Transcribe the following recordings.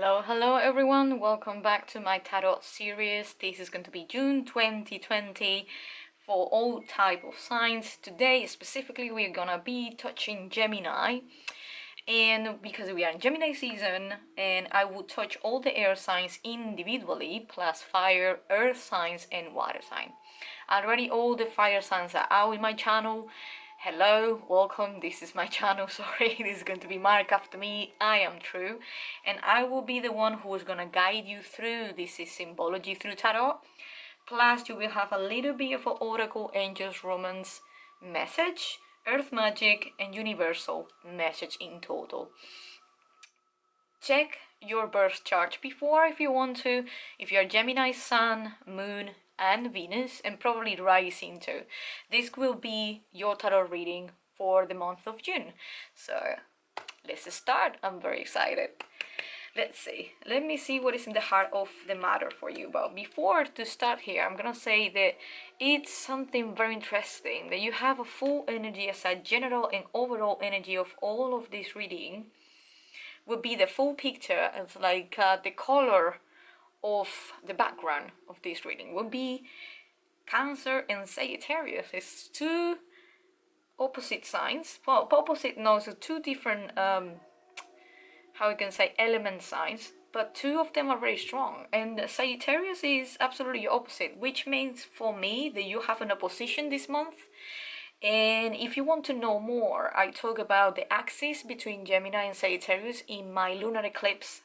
Hello everyone, welcome back to my tarot series. This is going to be June 2020 for all type of signs. Today specifically we're gonna be touching Gemini, and because we are in Gemini season, and I will touch all the air signs individually, plus fire, earth signs and water sign. Already all the fire signs are out in my channel. Hello, welcome, this is my channel, sorry, this is going to be Mark after me, I am True, and I will be the one who is going to guide you through this is symbology through tarot, plus you will have a little bit of an oracle, angels, romance message, earth magic and universal message in total. Check your birth chart before if you want to, if you're Gemini Sun, Moon and Venus, and probably rising too. This will be your tarot reading for the month of June. So let's start. I'm very excited. Let's see. Let me see what is in the heart of the matter for you. But before to start here, I'm gonna say that it's something very interesting that you have a full energy as a general and overall energy of all of this reading would be the full picture of like the color of the background of this reading would be Cancer and Sagittarius. It's two opposite signs, well, opposite, no, so two different how you can say element signs, but two of them are very strong, and Sagittarius is absolutely opposite, which means for me that you have an opposition this month. And if you want to know more, I talk about the axis between Gemini and Sagittarius in my lunar eclipse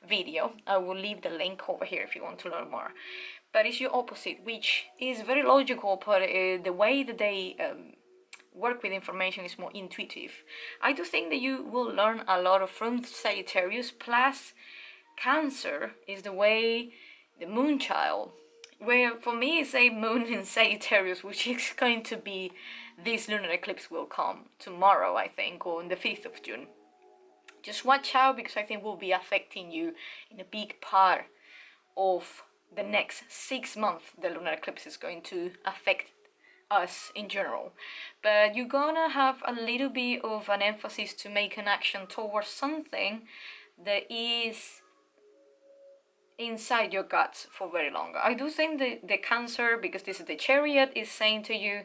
video. I will leave the link over here if you want to learn more. But it's your opposite, which is very logical, but the way that they work with information is more intuitive. I do think that you will learn a lot from Sagittarius, plus Cancer is the way the moon child, where for me it's a moon in Sagittarius, which is going to be this lunar eclipse will come tomorrow, I think, or on the 5th of June. Just watch out, because I think will be affecting you in a big part of the next 6 months. The lunar eclipse is going to affect us in general, but you're gonna have a little bit of an emphasis to make an action towards something that is inside your guts for very long. I do think the Cancer, because this is the Chariot, is saying to you,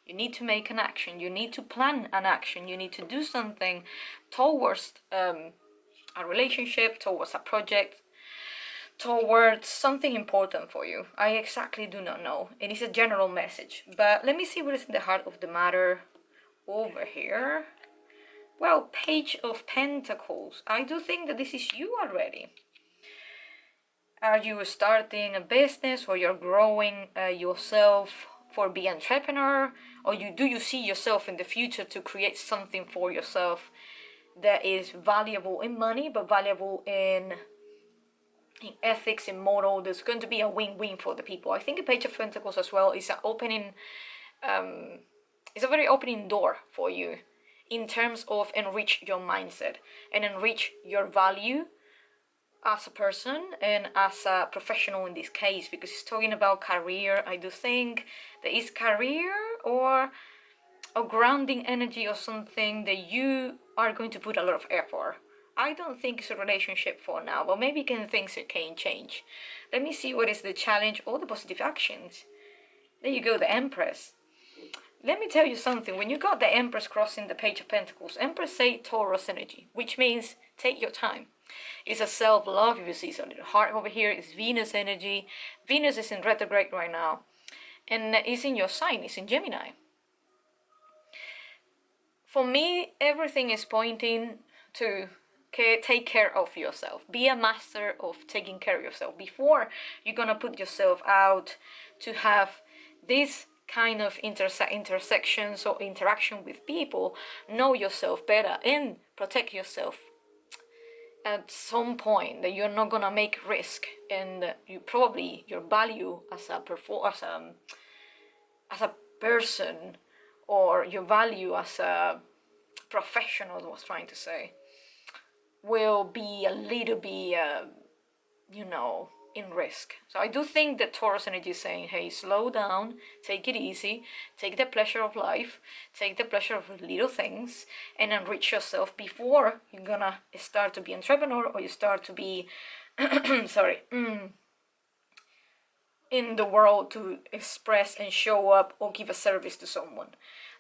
you need to make an action, you need to plan an action, you need to do something towards a relationship, towards a project, towards something important for you. I exactly do not know. It is a general message, but let me see what is in the heart of the matter over here. Well, Page of Pentacles. I do think that this is you already. Are you starting a business, or you're growing yourself for the entrepreneur, or do you see yourself in the future to create something for yourself that is valuable in money, but valuable in ethics, in moral? There's going to be a win-win for the people. I think the Page of Pentacles as well is an opening, it's a very opening door for you in terms of enrich your mindset and enrich your value as a person and as a professional in this case, because it's talking about career. I do think there is career or a grounding energy or something that you are going to put a lot of effort. I don't think it's a relationship for now, but maybe things can change. Let me see what is the challenge or the positive actions. There you go, the Empress. Let me tell you something. When you got the Empress crossing the Page of Pentacles, Empress say Taurus energy, which means take your time. It's a self-love. If you see so the heart over here is Venus energy. Venus is in retrograde right now, and it's in your sign, it's in Gemini. For me, everything is pointing to take care of yourself. Be a master of taking care of yourself before you're gonna put yourself out to have this kind of intersections or interaction with people. Know yourself better and protect yourself at some point, that you're not gonna make risk, and you probably your value as a person, or your value as a professional, I was trying to say, will be a little bit you know, in risk. So I do think that Taurus energy is saying, hey, slow down, take it easy, take the pleasure of life, take the pleasure of little things, and enrich yourself before you're gonna start to be entrepreneur, or you start to be sorry, in the world to express and show up or give a service to someone.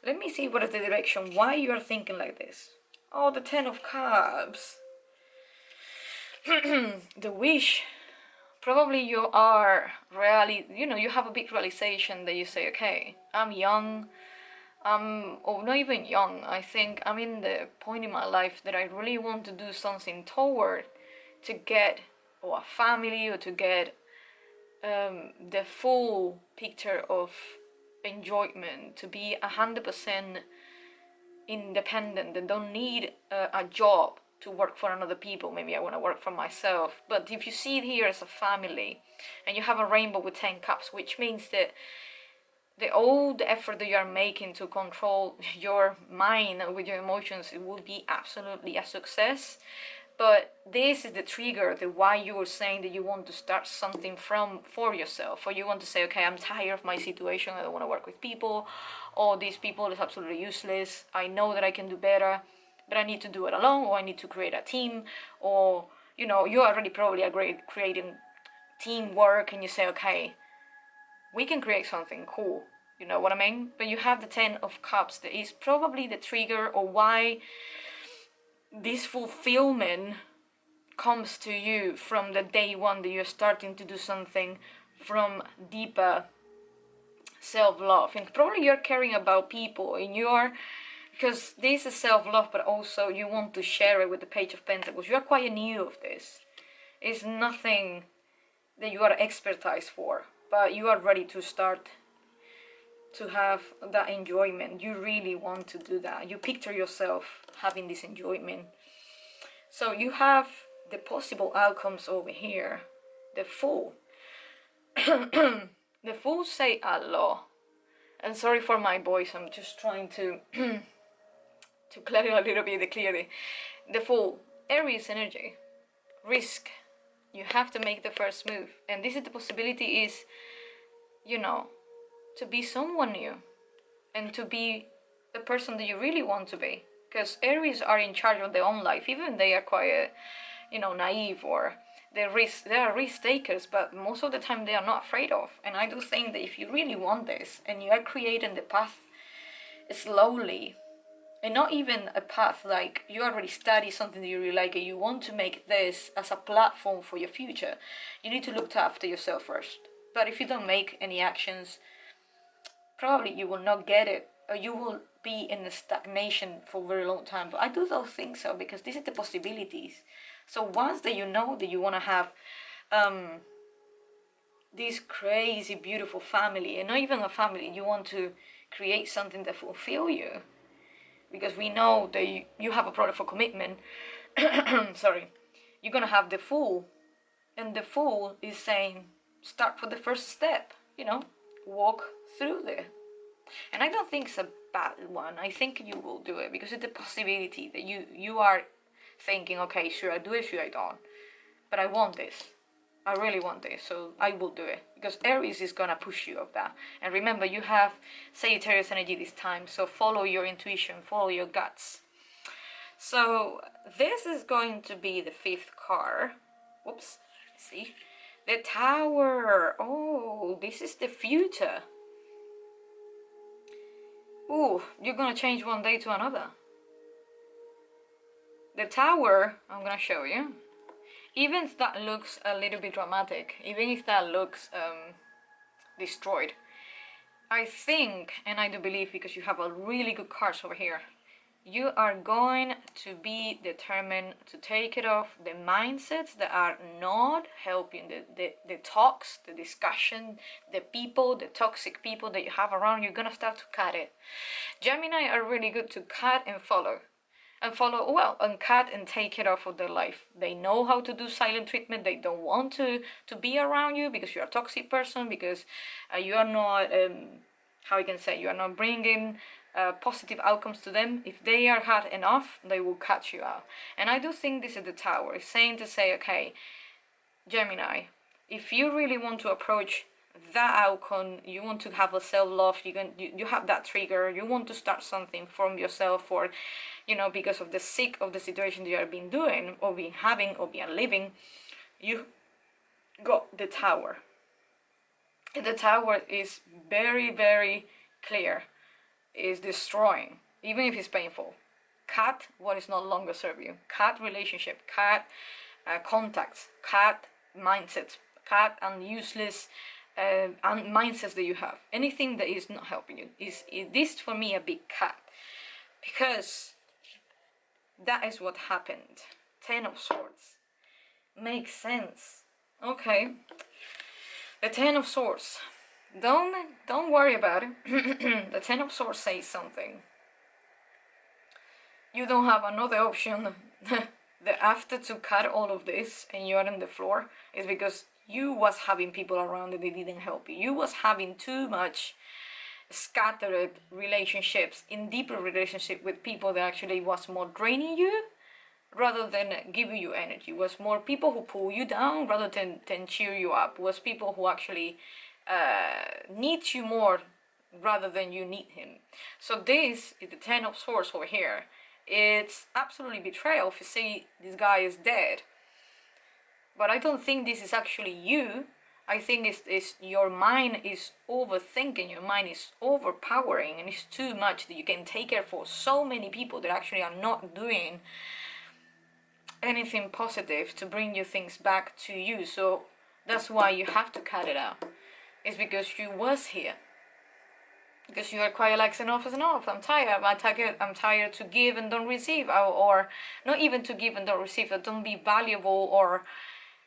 Let me see what is the direction, why you are thinking like this. Oh, the Ten of Cups. The wish. Probably you are really, you have a big realization that you say, okay, I'm young, or not even young, I think I'm in the point in my life that I really want to do something toward to get, or a family, or to get the full picture of enjoyment, to be 100% independent and don't need a job to work for another people. Maybe I want to work for myself. But if you see it here as a family, and you have a rainbow with 10 cups, which means that all the effort that you are making to control your mind with your emotions, it will be absolutely a success. But this is the trigger, the why you were saying that you want to start something for yourself, or you want to say, okay, I'm tired of my situation, I don't want to work with people, or these people is absolutely useless, I know that I can do better, but I need to do it alone, or I need to create a team, or you already probably are great creating teamwork, and you say, okay, we can create something cool, you know what I mean? But you have the 10 of Cups, that is probably the trigger, or why this fulfillment comes to you from the day one that you're starting to do something from deeper self-love. And probably you're caring about people, and because this is self-love, but also you want to share it with the Page of Pentacles. You're quite new of this. It's nothing that you are expertise for, but you are ready to start to have that enjoyment. You really want to do that. You picture yourself having this enjoyment. So you have the possible outcomes over here. The Fool. The Fool say a lot. And sorry for my voice, I'm just trying to to clear it a little bit clearly. The Fool, Aries energy, risk. You have to make the first move, and this is the possibility is, to be someone new, and to be the person that you really want to be. Because Aries are in charge of their own life, even they are quite, naive, or they are risk takers, but most of the time they are not afraid of. And I do think that if you really want this, and you are creating the path slowly, and not even a path like you already study something that you really like and you want to make this as a platform for your future, you need to look after yourself first. But if you don't make any actions, probably you will not get it, or you will be in a stagnation for a very long time. But I don't think so, because this is the possibilities. So once that you know that you want to have this crazy beautiful family, and not even a family, you want to create something that fulfill you, because we know that you have a product for commitment. Sorry, you're gonna have the Fool, and the Fool is saying start for the first step, walk through there. And I don't think it's a bad one. I think you will do it, because it's the possibility that you are thinking, okay, should I do it, should I don't? But I want this, I really want this, so I will do it, because Aries is gonna push you of that. And remember, you have Sagittarius energy this time, so follow your intuition, follow your guts. So this is going to be the 5th card. Whoops, let's see. The Tower. Oh, this is the future. Ooh, you're gonna change one day to another. The Tower, I'm gonna show you. Even if that looks a little bit dramatic, even if that looks destroyed, I think, and I do believe, because you have a really good cards over here, you are going to be determined to take it off the mindsets that are not helping, the talks, the discussion, the people, the toxic people that you have around. You're gonna start to cut it. Gemini are really good to cut and follow. And follow well, and cut and take it off of their life. They know how to do silent treatment. They don't want to be around you because you're a toxic person, because you are not, how I can say, you are not bringing positive outcomes to them. If they are hard enough, they will cut you out. And I do think this is the Tower. It's saying to say, okay, Gemini, if you really want to approach that outcome, you want to have a self-love, you have that trigger, you want to start something from yourself, or because of the sick of the situation you have been doing or been having or been living, you got the Tower. And the Tower is very, very clear, is destroying, even if it's painful. Cut what is no longer serve you. Cut relationship, cut contacts, cut mindsets, cut and useless and mindsets that you have. Anything that is not helping you is this for me a big cut, because that is what happened. Ten of Swords makes sense. Okay, the Ten of Swords. Don't worry about it. The Ten of Swords says something. You don't have another option. The after to cut all of this and you're on the floor is because you was having people around that they didn't help you. You was having too much scattered relationships, in deeper relationship with people that actually was more draining you rather than giving you energy. Was more people who pull you down rather than cheer you up. Was people who actually need you more rather than you need him. So this is the Ten of Swords over here. It's absolutely betrayal if you say this guy is dead. But I don't think this is actually you. I think it's your mind is overthinking, your mind is overpowering, and it's too much that you can take care for so many people that actually are not doing anything positive to bring you things back to you. So that's why you have to cut it out. It's because you was here. Because you are quite like, enough is enough. I'm tired. I'm tired to give and don't receive, or not even to give and don't receive. Or don't be valuable, or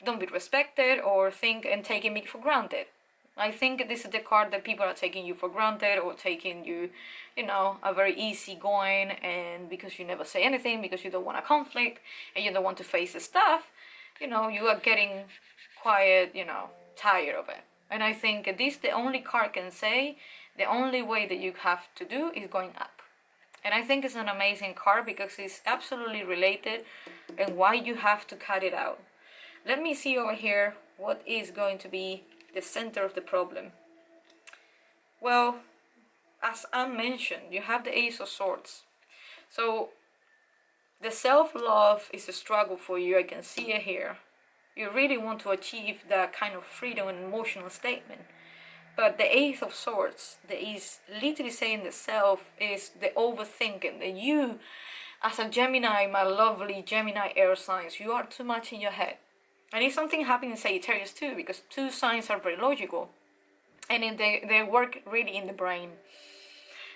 don't be respected, or think and taking me for granted. I think this is the card that people are taking you for granted, or taking you, a very easy going, and because you never say anything, because you don't want a conflict and you don't want to face the stuff, you are getting quiet, tired of it. And I think this the only card can say. The only way that you have to do is going up. And I think it's an amazing card because it's absolutely related and why you have to cut it out. Let me see over here what is going to be the center of the problem. Well, as I mentioned, you have the Ace of Swords. So the self-love is a struggle for you. I can see it here. You really want to achieve that kind of freedom and emotional statement. But the Ace of Swords, that is literally saying the self, is the overthinking. That you, as a Gemini, my lovely Gemini air signs, you are too much in your head. And it's something happening in Sagittarius too, because two signs are very logical. And they work really in the brain.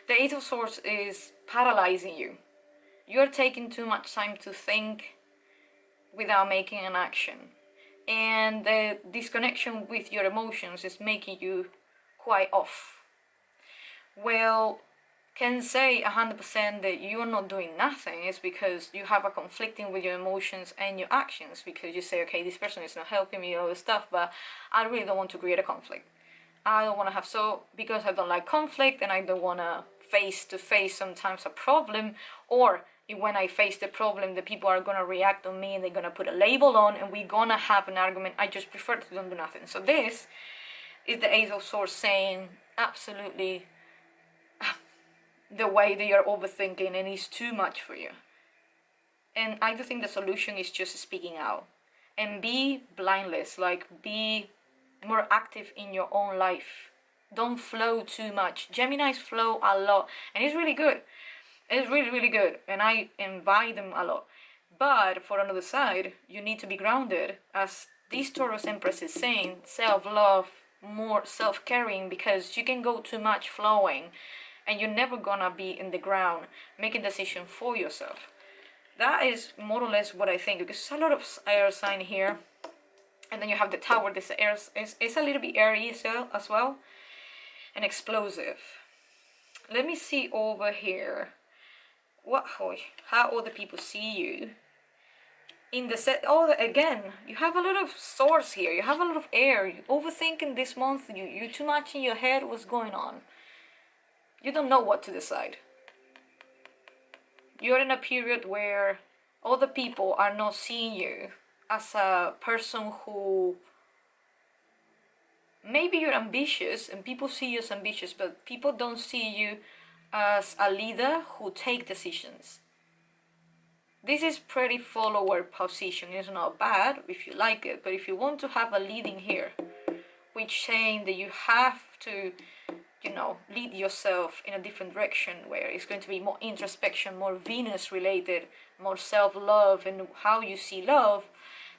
The Ace of Swords is paralyzing you. You're taking too much time to think without making an action. And the disconnection with your emotions is making you quite off. Well, can say 100% that you're not doing nothing is because you have a conflicting with your emotions and your actions, because you say, okay, this person is not helping me, all this stuff, but I really don't want to create a conflict. I don't want to have, because I don't like conflict and I don't want to face to face sometimes a problem, or when I face the problem, the people are going to react on me and they're going to put a label on and we're going to have an argument. I just prefer to don't do nothing. So this is the Ace of Swords saying absolutely the way that you're overthinking and it's too much for you. And I do think the solution is just speaking out and be blindless, like be more active in your own life. Don't flow too much. Geminis flow a lot and it's really good. It's really, really good and I invite them a lot. But for another side, you need to be grounded, as this Taurus Empress is saying, self-love, more self-caring, because you can go too much flowing and you're never gonna be in the ground making decision for yourself. That is more or less what I think, because there's a lot of air sign here. And then you have the Tower. This air is a little bit airy as well, and explosive. Let me see over here how other people see you in the set. Again, you have a lot of swords here, you have a lot of air. You overthinking this month, you too much in your head. What's going on? You don't know what to decide. You're in a period where other people are not seeing you as a person who maybe you're ambitious and people see you as ambitious, but people don't see you as a leader who take decisions. This is pretty follower position. It's not bad if you like it, but if you want to have a leading here, which saying that you have to, you know, lead yourself in a different direction where it's going to be more introspection, more Venus related, more self-love and how you see love.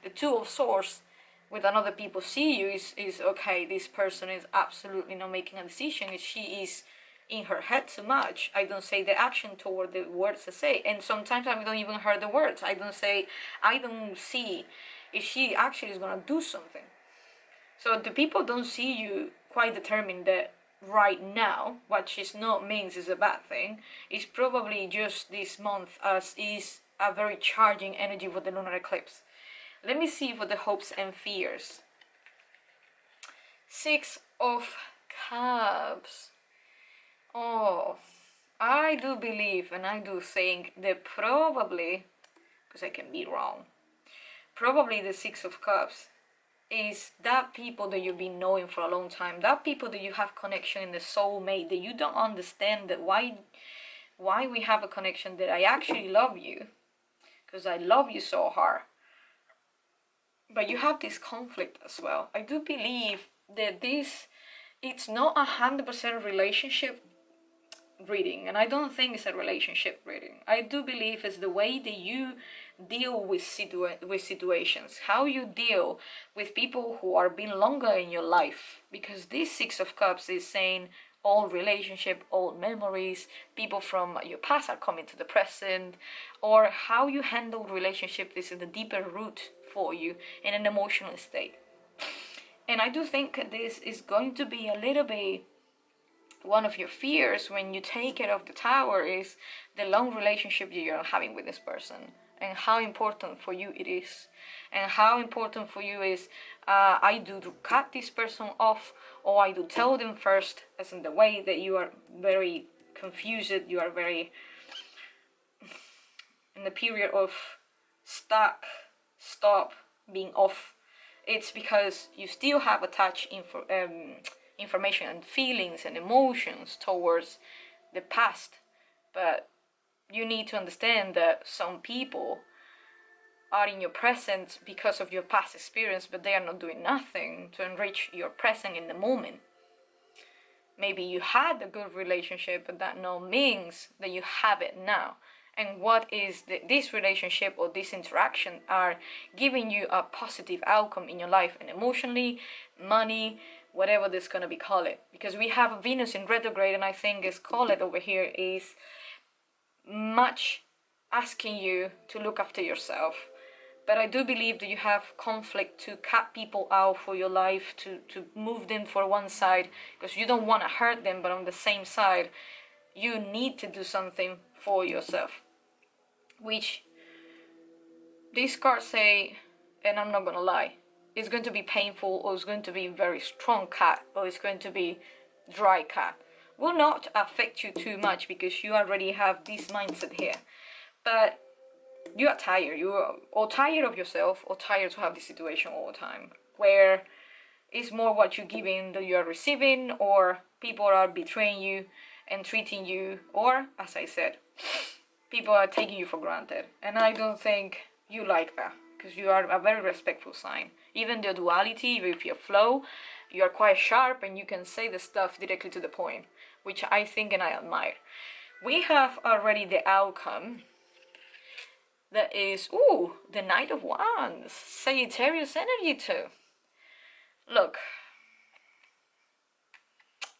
The Two of Swords with another people see you is okay, this person is absolutely not making a decision. She is in her head too much. I don't say the action toward the words I say, and sometimes I don't even hear the words. I don't see if she actually is gonna do something. So the people don't see you quite determined that right now, what she's not means is a bad thing. It's probably just this month as is a very charging energy for the lunar eclipse. Let me see for the hopes and fears. 6 of Cups. Oh, I do believe and I do think that probably, because I can be wrong, probably the 6 of Cups is that people that you've been knowing for a long time, that people that you have connection in the soulmate, that you don't understand that why we have a connection, that I actually love you, because I love you so hard. But you have this conflict as well. I do believe that it's not 100% relationship reading, and I don't think it's a relationship reading. I do believe it's the way that you deal with situations, how you deal with people who are being longer in your life, because this 6 of Cups is saying old relationship, old memories, people from your past are coming to the present, or how you handle relationship. This is the deeper root for you in an emotional state. And I do think this is going to be a little bit one of your fears when you take it off the Tower, is the long relationship you're having with this person, and how important for you it is, and how important for you is I do to cut this person off, or I do tell them first, as in the way that you are very confused, you are very in the period of stop, being off. It's because you still have attached information and feelings and emotions towards the past, but you need to understand that some people are in your present because of your past experience, but they are not doing nothing to enrich your present in the moment. Maybe you had a good relationship, but that no means that you have it now. And what is this relationship or this interaction are giving you a positive outcome in your life, and emotionally, money, whatever this gonna be called it. Because we have Venus in retrograde, and I think it's called it over here is much asking you to look after yourself. But I do believe that you have conflict to cut people out for your life, to move them for one side, because you don't want to hurt them, but on the same side, you need to do something for yourself. Which these cards say, and I'm not gonna lie, it's going to be painful, or it's going to be very strong cut, or it's going to be dry cut. Will not affect you too much because you already have this mindset here. But you are tired. You are or tired of yourself, or tired to have this situation all the time, where it's more what you're giving that you are receiving, or people are betraying you and treating you, or as I said, people are taking you for granted. And I don't think you like that, because you are a very respectful sign. Even the duality with your flow, you are quite sharp and you can say the stuff directly to the point, which I think and I admire. We have already the outcome. That is, ooh, the Knight of Wands, Sagittarius energy too. Look,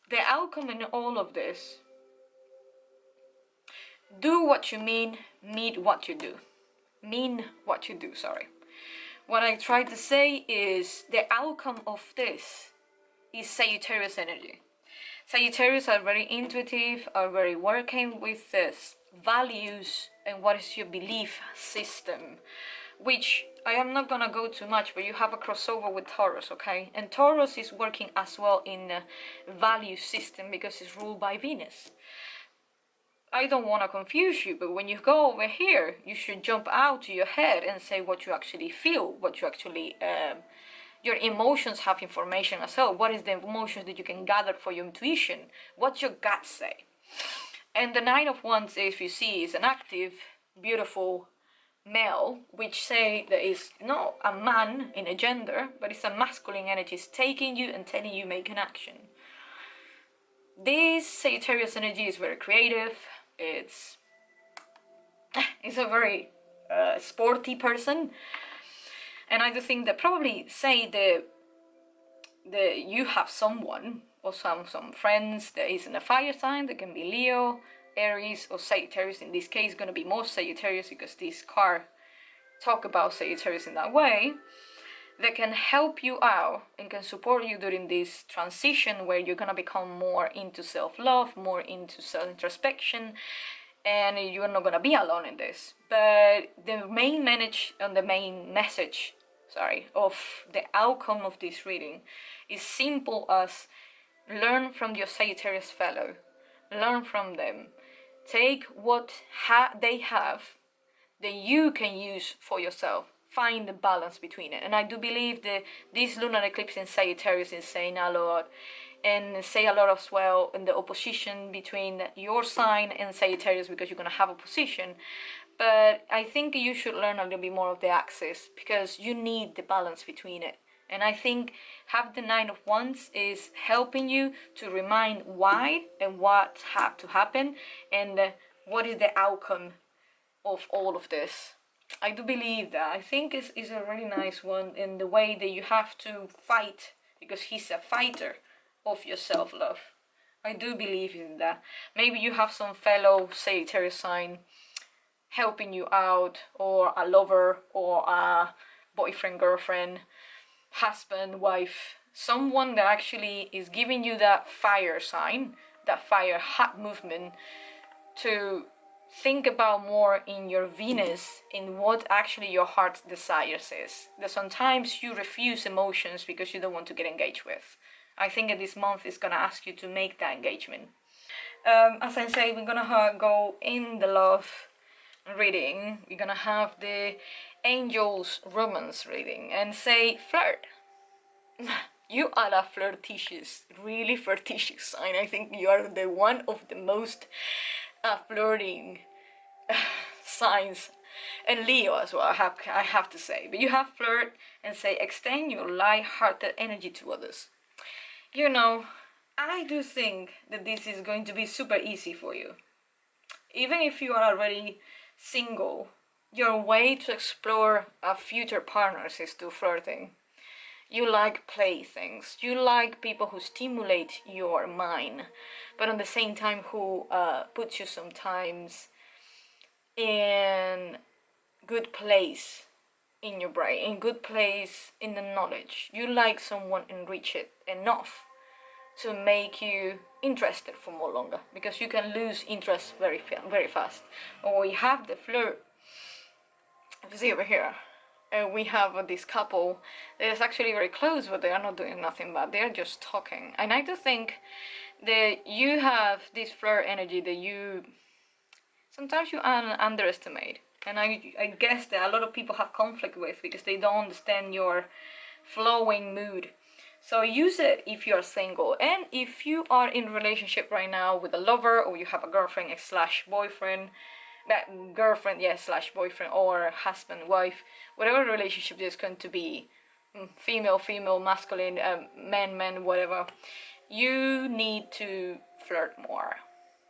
the outcome in all of this, do what you mean what you do. Mean what you do, sorry. What I try to say is the outcome of this is Sagittarius energy. Sagittarius are very intuitive, are very working with this values and what is your belief system, which I am not gonna go too much, but you have a crossover with Taurus, okay? And Taurus is working as well in the value system because it's ruled by Venus. I don't want to confuse you, but when you go over here, you should jump out to your head and say what you actually feel, what you actually Your emotions have information as well. What is the emotions that you can gather for your intuition? What's your gut say? And the Nine of Wands, if you see, is an active, beautiful male, which say that is not a man in a gender, but it's a masculine energy. It's taking you and telling you make an action. This Sagittarius energy is very creative. It's a very sporty person, and I do think that probably say the you have someone or some friends that is in a fire sign. That can be Leo, Aries, or Sagittarius. In this case, going to be more Sagittarius because this card talk about Sagittarius in that way. That can help you out and can support you during this transition where you're gonna become more into self-love, more into self-introspection, and you're not gonna be alone in this. But the main message of the outcome of this reading is simple as learn from your Sagittarius fellow, learn from them, take what they have that you can use for yourself, find the balance between it. And I do believe that this lunar eclipse in Sagittarius is saying a lot, and say a lot as well in the opposition between your sign and Sagittarius, because you're going to have opposition. But I think you should learn a little bit more of the axis, because you need the balance between it. And I think have the Nine of Wands is helping you to remind why and what had to happen, and what is the outcome of all of this. I do believe that. I think is a really nice one in the way that you have to fight, because he's a fighter of your self-love. I do believe in that. Maybe you have some fellow Sagittarius sign helping you out, or a lover, or a boyfriend, girlfriend, husband, wife, someone that actually is giving you that fire sign, that fire hot movement to think about more in your Venus, in what actually your heart's desires is. That sometimes you refuse emotions because you don't want to get engaged with. I think that this month is gonna ask you to make that engagement. As I say, we're gonna go in the love reading. We're gonna have the angels romance reading and say flirt. You are a flirtatious, really flirtatious sign. I think you are the one of the most flirting signs, and Leo as well, I have to say. But you have flirt and say extend your light-hearted energy to others. You know, I do think that this is going to be super easy for you. Even if you are already single, your way to explore future partners is through flirting. You like playthings, you like people who stimulate your mind, but at the same time who puts you sometimes in good place in your brain, in good place in the knowledge. You like someone enriched enough to make you interested for more longer, because you can lose interest very fast. Or we have the flirt. You see over here, we have this couple that is actually very close, but they are not doing nothing bad. They are just talking. And I do think that you have this flirt energy that you sometimes you underestimate. And I guess that a lot of people have conflict with, because they don't understand your flowing mood. So use it if you are single, and if you are in a relationship right now with a lover, or you have a girlfriend slash boyfriend, slash boyfriend, or husband, wife, whatever relationship there's going to be, female, masculine, man, whatever, you need to flirt more.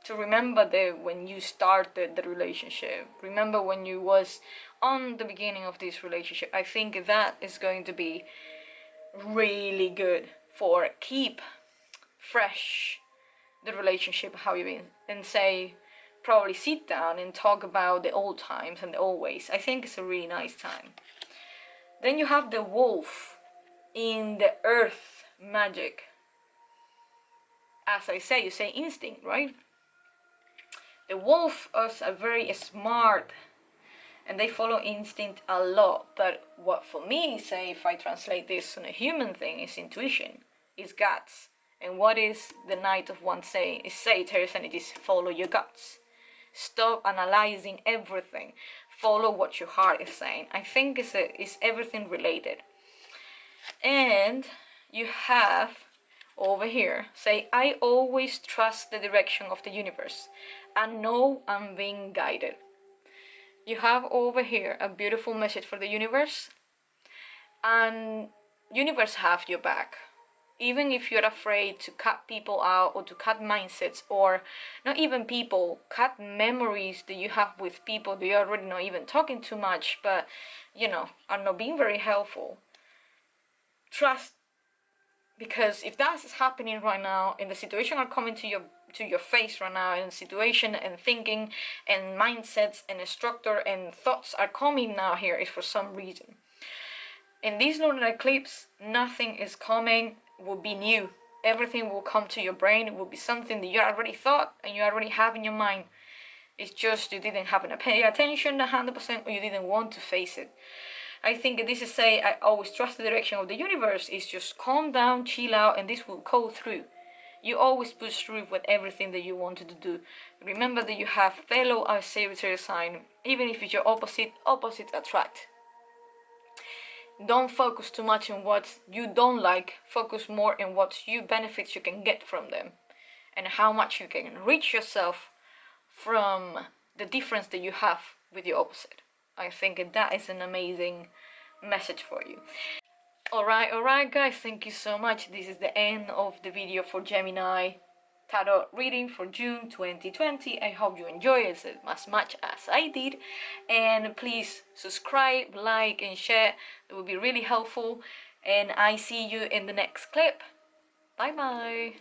To remember that when you started the relationship, remember when you was on the beginning of this relationship. I think that is going to be really good for keep fresh the relationship, how you've been, and say probably sit down and talk about the old times and the old ways. I think it's a really nice time. Then you have the wolf in the earth magic. As I say, you say instinct, right? The wolf is a very smart, and they follow instinct a lot. But what for me, say if I translate this on a human thing, is intuition, is guts. And what is the Knight of Wands saying? Is Sagittarius energies, follow your guts. Stop analyzing everything. Follow what your heart is saying. I think it's everything related. And you have over here, say, I always trust the direction of the universe and know I'm being guided. You have over here a beautiful message for the universe, and universe have your back. Even if you're afraid to cut people out or to cut mindsets, or not even people, cut memories that you have with people that you're already not even talking too much, but are not being very helpful. Trust, because if that's happening right now and the situation are coming to your face right now, and situation and thinking and mindsets and structure and thoughts are coming now here, is for some reason. In this lunar eclipse, nothing is coming will be new. Everything will come to your brain. It will be something that you already thought and you already have in your mind. It's just you didn't happen to pay attention 100%, or you didn't want to face it. I think this is say, I always trust the direction of the universe, is just calm down, chill out, and this will go through. You always push through with everything that you wanted to do. Remember that you have fellow Sagittarius sign. Even if it's your opposite, opposites attract. Don't focus too much on what you don't like. Focus more on what benefits you can get from them, and how much you can enrich yourself from the difference that you have with your opposite. I think that is an amazing message for you. Alright guys, thank you so much. This is the end of the video for Gemini tarot reading for June 2020. I hope you enjoy it as much as I did, and please subscribe, like and share. It would be really helpful, and I see you in the next clip. Bye bye.